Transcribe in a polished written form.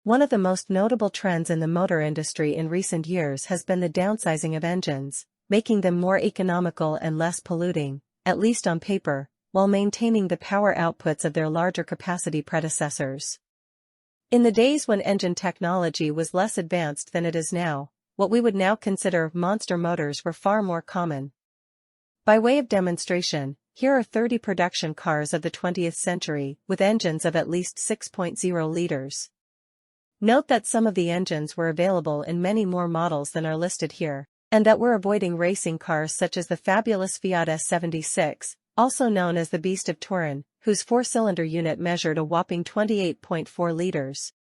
One of the most notable trends in the motor industry in recent years has been the downsizing of engines, making them more economical and less polluting, at least on paper, while maintaining the power outputs of their larger capacity predecessors. In the days when engine technology was less advanced than it is now, what we would now consider monster motors were far more common. By way of demonstration, here are 30 production cars of the 20th century with engines of at least 6.0 liters. Note that some of the engines were available in many more models than are listed here, and that we're avoiding racing cars such as the fabulous Fiat S76, also known as the Beast of Turin, whose four-cylinder unit measured a whopping 28.4 liters.